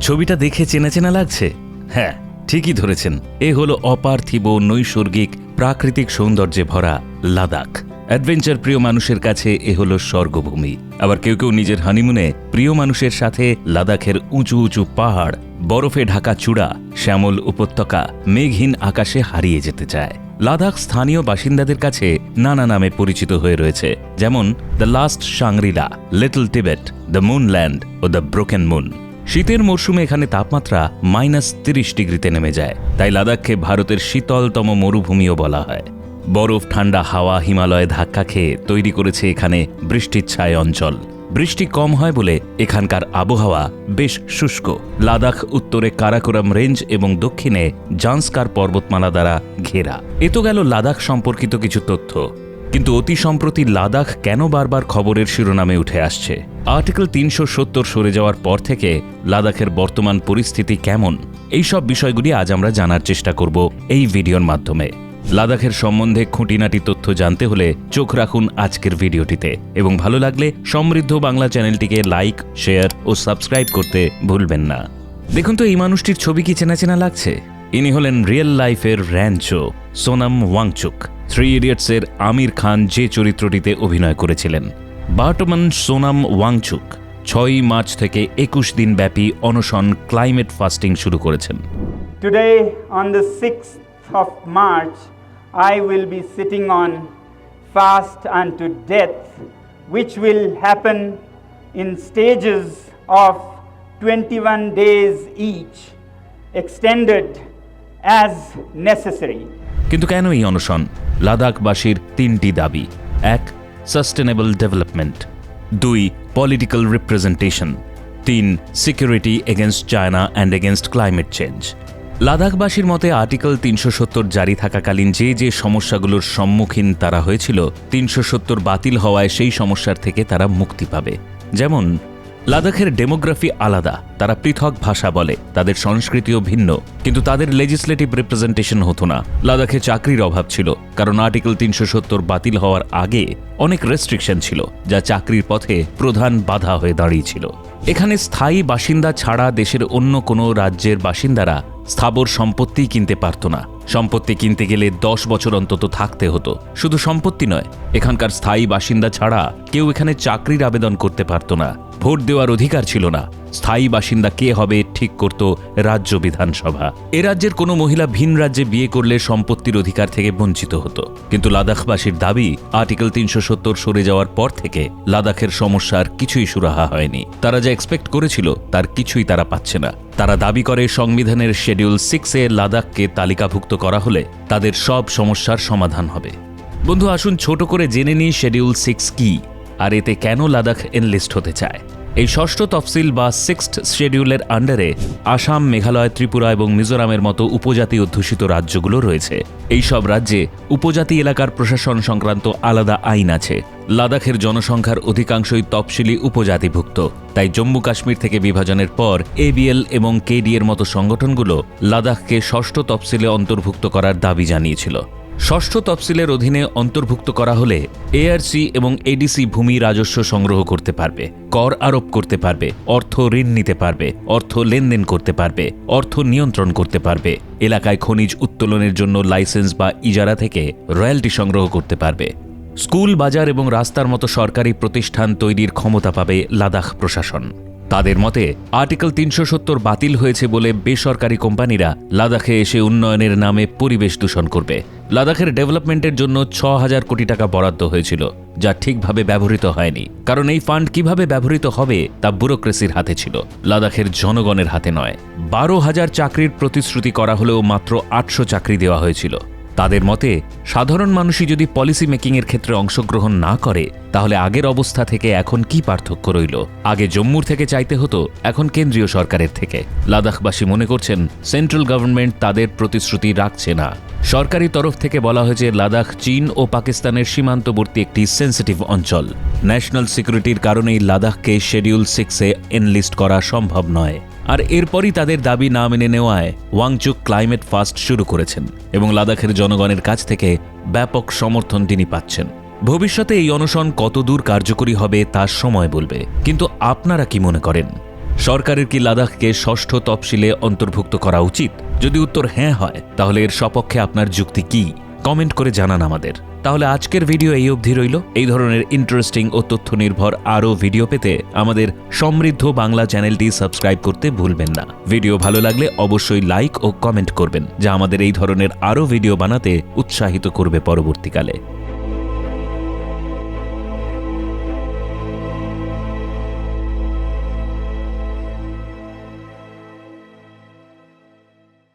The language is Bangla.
ছবিটা দেখে চেনা চেনা লাগছে? হ্যাঁ, ঠিকই ধরেছেন। এ হলো অপার্থিব নৈসর্গিক প্রাকৃতিক সৌন্দর্যে ভরা লাদাখ। অ্যাডভেঞ্চার প্রিয় মানুষের কাছে এ হলো স্বর্গভূমি। আবার কেউ কেউ নিজের হানিমুনে প্রিয় মানুষের সাথে লাদাখের উঁচু উঁচু পাহাড়, বরফে ঢাকা চূড়া, শ্যামল উপত্যকা, মেঘহীন আকাশে হারিয়ে যেতে চায়। লাদাখ স্থানীয় বাসিন্দাদের কাছে নানা নামে পরিচিত হয়ে রয়েছে, যেমন the Last Shangrila, Little Tibet, the Moonland ও দ্য ব্রোকেন মুন। শীতের মরশুমে এখানে তাপমাত্রা -30 ডিগ্রিতে নেমে যায়, তাই লাদাখকে ভারতের শীতলতম মরুভূমিও বলা হয়। বরফ ঠান্ডা হাওয়া হিমালয়ে ধাক্কা খেয়ে তৈরি করেছে এখানে বৃষ্টিচ্ছায় অঞ্চল। বৃষ্টি কম হয় বলে এখানকার আবহাওয়া বেশ শুষ্ক। লাদাখ উত্তরে কারাকোরাম রেঞ্জ এবং দক্ষিণে জান্সকার পর্বতমালা দ্বারা ঘেরা। এ তো গেল লাদাখ সম্পর্কিত কিছু তথ্য। কিন্তু অতি সম্প্রতি লাদাখ কেন বারবার খবরের শিরোনামে উঠে আসছে? আর্টিকেল 370 সরে যাওয়ার পর থেকে লাদাখের বর্তমান পরিস্থিতি কেমন? এইসব বিষয়গুলি আজ আমরা জানার চেষ্টা করব এই ভিডিওর মাধ্যমে। লাদাখের সম্বন্ধে খুঁটিনাটি তথ্য জানতে হলে চোখ রাখুন আজকের ভিডিওটিতে, এবং ভালো লাগলে সমৃদ্ধ বাংলা চ্যানেলটিকে লাইক, শেয়ার ও সাবস্ক্রাইব করতে ভুলবেন না। দেখুন তো, এই মানুষটির ছবি কি চেনা চেনা লাগছে? ইনি হলেন রিয়েল লাইফের র্যাঞ্চো সোনাম ওয়াংচুক। 3 ইডিয়টসের আমির খান যে চরিত্রটিতে অভিনয় করেছিলেন। বর্তমান সোনাম ওয়াংচুক 6 মার্চ থেকে 21 দিন ব্যাপী অনশন ক্লাইমেট ফাস্টিং শুরু করেছেন। Today on the 6th of March, I will be sitting on fast unto death, which will happen in stages of 21 days each, extended as necessary. কিন্তু কেন এই অনশন? লাদাখবাসীর 3টি দাবি: 1. Sustainable development, 2. Political representation, 3. Security against China and against climate change. লাদাখবাসীর মতে আর্টিকেল 370 জারি থাকাকালীন যে সমস্যাগুলোর সম্মুখীন তারা হয়েছিল, 370 বাতিল হওয়ায় সেই সমস্যার থেকে তারা মুক্তি পাবে। যেমন, লাদাখের ডেমোগ্রাফি আলাদা, তারা পৃথক ভাষা বলে, তাদের সংস্কৃতিও ভিন্ন, কিন্তু তাদের লেজিসলেটিভ রিপ্রেজেন্টেশন হতো না। লাদাখে চাকরির অভাব ছিল, কারণ আর্টিকেল 370 বাতিল হওয়ার আগে অনেক রেস্ট্রিকশন ছিল, যা চাকরির পথে প্রধান বাধা হয়ে দাঁড়িয়েছিল। এখানে স্থায়ী বাসিন্দা ছাড়া দেশের অন্য কোনো রাজ্যের বাসিন্দারা স্থাবর সম্পত্তি কিনতে পারত না। সম্পত্তি কিনতে গেলে 10 বছর অন্তত থাকতে হতো। শুধু সম্পত্তি নয়, এখানকার স্থায়ী বাসিন্দা ছাড়া কেউ এখানে চাকরির আবেদন করতে পারত না। ভোট দেওয়ার অধিকার ছিল না। স্থায়ী বাসিন্দা কে হবে ঠিক করত রাজ্য বিধানসভা। এ রাজ্যের কোনো মহিলা ভিন রাজ্যে বিয়ে করলে সম্পত্তির অধিকার থেকে বঞ্চিত হতো। কিন্তু লাদাখবাসীর দাবি, আর্টিকেল 370 সরে যাওয়ার পর থেকে লাদাখের সমস্যার কিছুই সুরাহা হয়নি। তারা যা এক্সপেক্ট করেছিল তার কিছুই তারা পাচ্ছে না। তারা দাবি করে সংবিধানের শিডিউল 6-এ লাদাখকে তালিকাভুক্ত করা হলে তাদের সব সমস্যার সমাধান হবে। বন্ধু, আসুন ছোট করে জেনে নিই শিডিউল 6 কি, আর এতে কেন লাদাখ এনলিস্ট হতে চায়। এই 6ষ্ঠ তফসিল বা 6th শিডিউলের আন্ডারে আসাম, মেঘালয়, ত্রিপুরা এবং মিজোরামের মতো উপজাতি অধ্যুষিত রাজ্যগুলো রয়েছে। এই সব রাজ্যে উপজাতি এলাকার প্রশাসন সংক্রান্ত আলাদা আইন আছে। লাদাখের জনসংখ্যার অধিকাংশই তফসিলি উপজাতিভুক্ত, তাই জম্মু কাশ্মীর থেকে বিভাজনের পর ABL এবং KD এর মতো সংগঠনগুলো লাদাখকে 6ষ্ঠ তফসিলে অন্তর্ভুক্ত করার দাবি জানিয়েছিল। 6ষ্ঠ তফসিলের অধীনে অন্তর্ভুক্ত করা হলে ARC এবং ADC ভূমি রাজস্ব সংগ্রহ করতে পারবে, কর আরোপ করতে পারবে, অর্থ ঋণ নিতে পারবে, অর্থ লেনদেন করতে পারবে, অর্থ নিয়ন্ত্রণ করতে পারবে, এলাকায় খনিজ উত্তোলনের জন্য লাইসেন্স বা ইজারা থেকে রয়্যালটি সংগ্রহ করতে পারবে। স্কুল, বাজার এবং রাস্তার মতো সরকারি প্রতিষ্ঠান তৈরির ক্ষমতা পাবে লাদাখ প্রশাসন। তাদের মতে আর্টিকেল 370 বাতিল হয়েছে বলে বেসরকারি কোম্পানিরা লাদাখে এসে উন্নয়নের নামে পরিবেশ দূষণ করবে। লাদাখের ডেভেলপমেন্টের জন্য 6000 কোটি টাকা বরাদ্দ হয়েছিল, যা ঠিকভাবে ব্যবহৃত হয়নি, কারণ এই ফান্ড কিভাবে ব্যবহৃত হবে তা ব্যুরোক্রেসির হাতে ছিল, লাদাখের জনগণের হাতে নয়। 12,000 চাকরির প্রতিশ্রুতি করা হলেও মাত্র 800 চাকরি দেওয়া হয়েছিল। তাদের মতে সাধারণ মানুষই যদি পলিসি মেকিংয়ের ক্ষেত্রে অংশগ্রহণ না করে, তাহলে আগের অবস্থা থেকে এখন কি পার্থক্য রইল? আগে জম্মুর থেকে চাইতে হতো, এখন কেন্দ্রীয় সরকারের থেকে। লাদাখবাসী মনে করছেন সেন্ট্রাল গভর্নমেন্ট তাদের প্রতিশ্রুতি রাখছে না। সরকারি তরফ থেকে বলা হয়েছে লাদাখ চীন ও পাকিস্তানের সীমান্তবর্তী একটি সেন্সিটিভ অঞ্চল। ন্যাশনাল সিকিউরিটির কারণেই লাদাখকে শিডিউল 6-এ এনলিস্ট করা সম্ভব নয়। আর এরপরই তাদের দাবি না মেনে নেওয়ায় ওয়াংচুক ক্লাইমেট ফাস্ট শুরু করেছেন এবং লাদাখের জনগণের কাছ থেকে ব্যাপক সমর্থন তিনি পাচ্ছেন। ভবিষ্যতে এই অনশন কতদূর কার্যকরী হবে তা সময় বলবে, কিন্তু আপনারা কি মনে করেন? সরকারের কি লাদাখকে ষষ্ঠ তফসিলে অন্তর্ভুক্ত করা উচিত? যদি উত্তর হ্যাঁ হয় তাহলে এর সপক্ষে আপনার যুক্তি কি? কমেন্ট করে জানান আমাদের। তাহলে আজকের ভিডিও এই অবধি রইল। এই ধরনের ইন্টারেস্টিং ও তথ্য নির্ভর আরও ভিডিও পেতে আমাদের সমৃদ্ধ বাংলা চ্যানেলটি সাবস্ক্রাইব করতে ভুলবেন না। ভিডিও ভালো লাগলে অবশ্যই লাইক ও কমেন্ট করবেন, যা আমাদের এই ধরনের আরও ভিডিও বানাতে উৎসাহিত করবে পরবর্তীকালে।